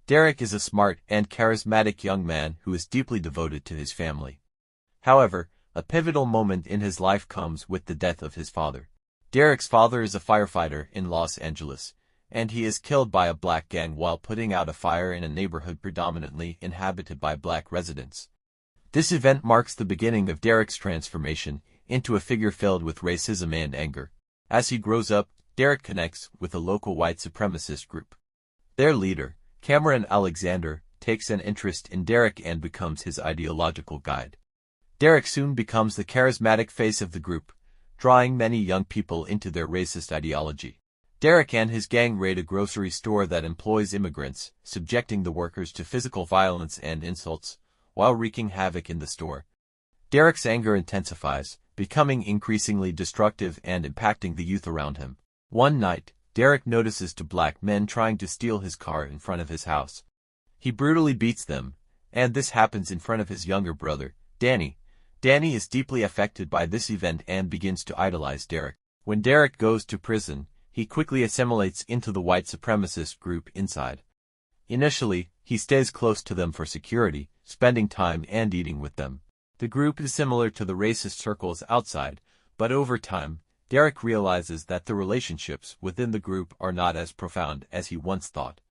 Derek is a smart and charismatic young man who is deeply devoted to his family. However, a pivotal moment in his life comes with the death of his father. Derek's father is a firefighter in Los Angeles, and he is killed by a black gang while putting out a fire in a neighborhood predominantly inhabited by black residents. This event marks the beginning of Derek's transformation into a figure filled with racism and anger. As he grows up, Derek connects with a local white supremacist group. Their leader, Cameron Alexander, takes an interest in Derek and becomes his ideological guide. Derek soon becomes the charismatic face of the group, drawing many young people into their racist ideology. Derek and his gang raid a grocery store that employs immigrants, subjecting the workers to physical violence and insults, while wreaking havoc in the store. Derek's anger intensifies, becoming increasingly destructive and impacting the youth around him. One night, Derek notices two black men trying to steal his car in front of his house. He brutally beats them, and this happens in front of his younger brother, Danny. Danny is deeply affected by this event and begins to idolize Derek. When Derek goes to prison, he quickly assimilates into the white supremacist group inside. Initially, he stays close to them for security, spending time and eating with them. The group is similar to the racist circles outside, but over time, Derek realizes that the relationships within the group are not as profound as he once thought.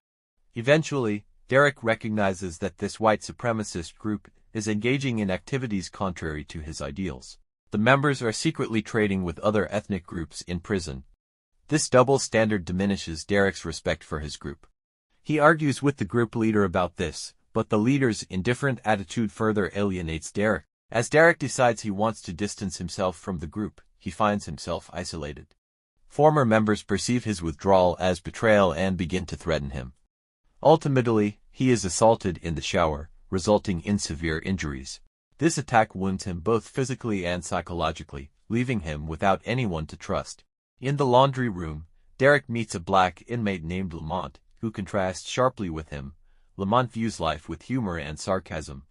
Eventually, Derek recognizes that this white supremacist group is engaging in activities contrary to his ideals. The members are secretly trading with other ethnic groups in prison. This double standard diminishes Derek's respect for his group. He argues with the group leader about this, but the leader's indifferent attitude further alienates Derek. As Derek decides he wants to distance himself from the group, he finds himself isolated. Former members perceive his withdrawal as betrayal and begin to threaten him. Ultimately, he is assaulted in the shower, resulting in severe injuries. This attack wounds him both physically and psychologically, leaving him without anyone to trust. In the laundry room, Derek meets a black inmate named Lamont, who contrasts sharply with him. Lamont views life with humor and sarcasm.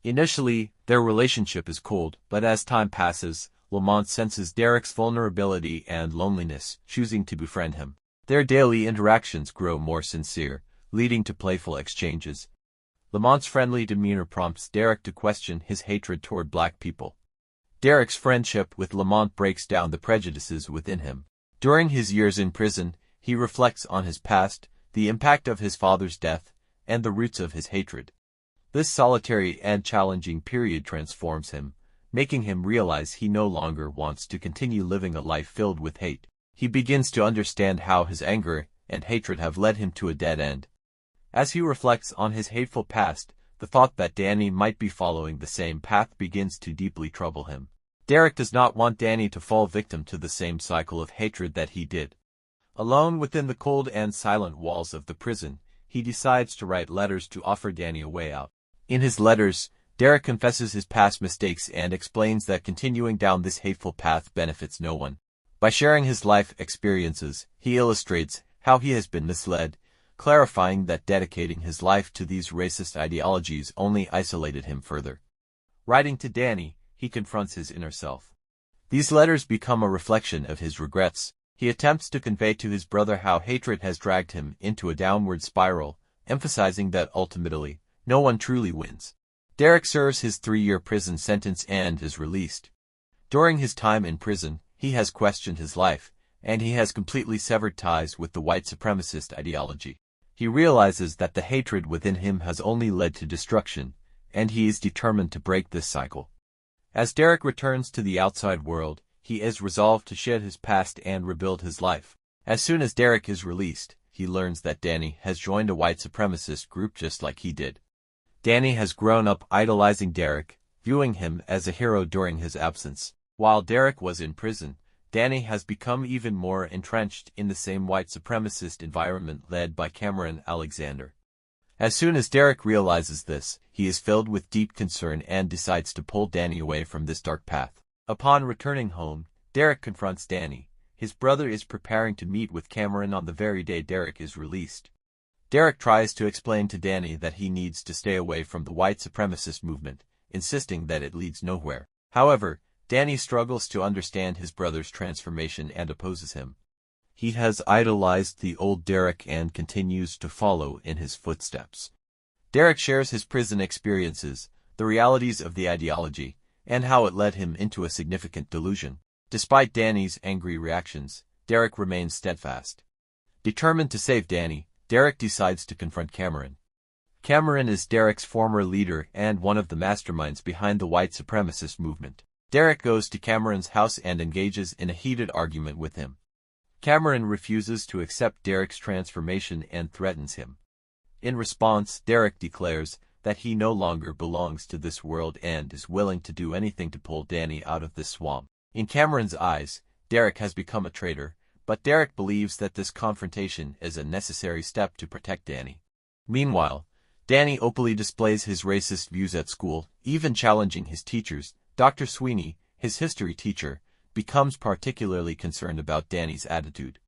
Initially, their relationship is cold, but as time passes, Lamont senses Derek's vulnerability and loneliness, choosing to befriend him. Their daily interactions grow more sincere, leading to playful exchanges. Lamont's friendly demeanor prompts Derek to question his hatred toward black people. Derek's friendship with Lamont breaks down the prejudices within him. During his years in prison, he reflects on his past, the impact of his father's death, and the roots of his hatred. This solitary and challenging period transforms him, making him realize he no longer wants to continue living a life filled with hate. He begins to understand how his anger and hatred have led him to a dead end. As he reflects on his hateful past, the thought that Danny might be following the same path begins to deeply trouble him. Derek does not want Danny to fall victim to the same cycle of hatred that he did. Alone within the cold and silent walls of the prison, he decides to write letters to offer Danny a way out. In his letters, Derek confesses his past mistakes and explains that continuing down this hateful path benefits no one. By sharing his life experiences, he illustrates how he has been misled, clarifying that dedicating his life to these racist ideologies only isolated him further. Writing to Danny, he confronts his inner self. These letters become a reflection of his regrets. He attempts to convey to his brother how hatred has dragged him into a downward spiral, emphasizing that ultimately, no one truly wins. Derek serves his 3-year prison sentence and is released. During his time in prison, he has questioned his life, and he has completely severed ties with the white supremacist ideology. He realizes that the hatred within him has only led to destruction, and he is determined to break this cycle. As Derek returns to the outside world, he is resolved to shed his past and rebuild his life. As soon as Derek is released, he learns that Danny has joined a white supremacist group just like he did. Danny has grown up idolizing Derek, viewing him as a hero during his absence. While Derek was in prison, Danny has become even more entrenched in the same white supremacist environment led by Cameron Alexander. As soon as Derek realizes this, he is filled with deep concern and decides to pull Danny away from this dark path. Upon returning home, Derek confronts Danny. His brother is preparing to meet with Cameron on the very day Derek is released. Derek tries to explain to Danny that he needs to stay away from the white supremacist movement, insisting that it leads nowhere. However, Danny struggles to understand his brother's transformation and opposes him. He has idolized the old Derek and continues to follow in his footsteps. Derek shares his prison experiences, the realities of the ideology, and how it led him into a significant delusion. Despite Danny's angry reactions, Derek remains steadfast. Determined to save Danny, Derek decides to confront Cameron. Cameron is Derek's former leader and one of the masterminds behind the white supremacist movement. Derek goes to Cameron's house and engages in a heated argument with him. Cameron refuses to accept Derek's transformation and threatens him. In response, Derek declares that he no longer belongs to this world and is willing to do anything to pull Danny out of this swamp. In Cameron's eyes, Derek has become a traitor, but Derek believes that this confrontation is a necessary step to protect Danny. Meanwhile, Danny openly displays his racist views at school, even challenging his teachers. Dr. Sweeney, his history teacher, becomes particularly concerned about Danny's attitude.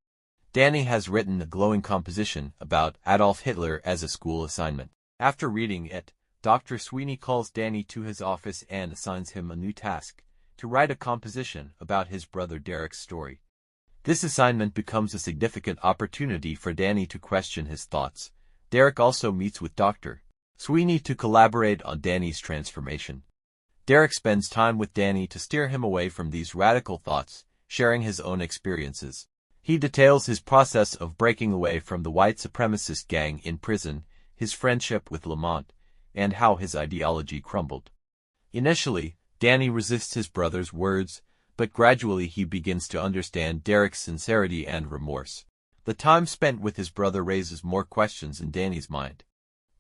Danny has written a glowing composition about Adolf Hitler as a school assignment. After reading it, Dr. Sweeney calls Danny to his office and assigns him a new task, to write a composition about his brother Derek's story. This assignment becomes a significant opportunity for Danny to question his thoughts. Derek also meets with Dr. Sweeney to collaborate on Danny's transformation. Derek spends time with Danny to steer him away from these radical thoughts, sharing his own experiences. He details his process of breaking away from the white supremacist gang in prison, his friendship with Lamont, and how his ideology crumbled. Initially, Danny resists his brother's words, but gradually he begins to understand Derek's sincerity and remorse. The time spent with his brother raises more questions in Danny's mind.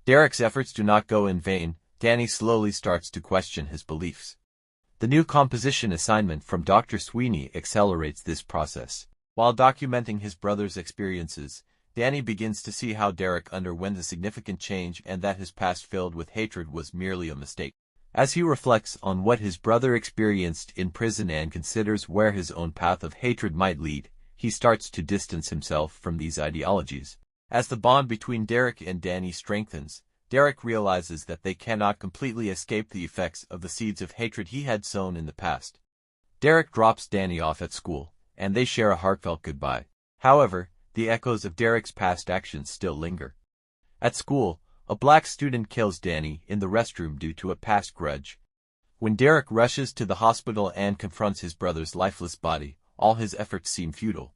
Derek's efforts do not go in vain. Danny slowly starts to question his beliefs. The new composition assignment from Dr. Sweeney accelerates this process. While documenting his brother's experiences, Danny begins to see how Derek underwent a significant change and that his past filled with hatred was merely a mistake. As he reflects on what his brother experienced in prison and considers where his own path of hatred might lead, he starts to distance himself from these ideologies. As the bond between Derek and Danny strengthens, Derek realizes that they cannot completely escape the effects of the seeds of hatred he had sown in the past. Derek drops Danny off at school, and they share a heartfelt goodbye. However, the echoes of Derek's past actions still linger. At school, a black student kills Danny in the restroom due to a past grudge. When Derek rushes to the hospital and confronts his brother's lifeless body, all his efforts seem futile.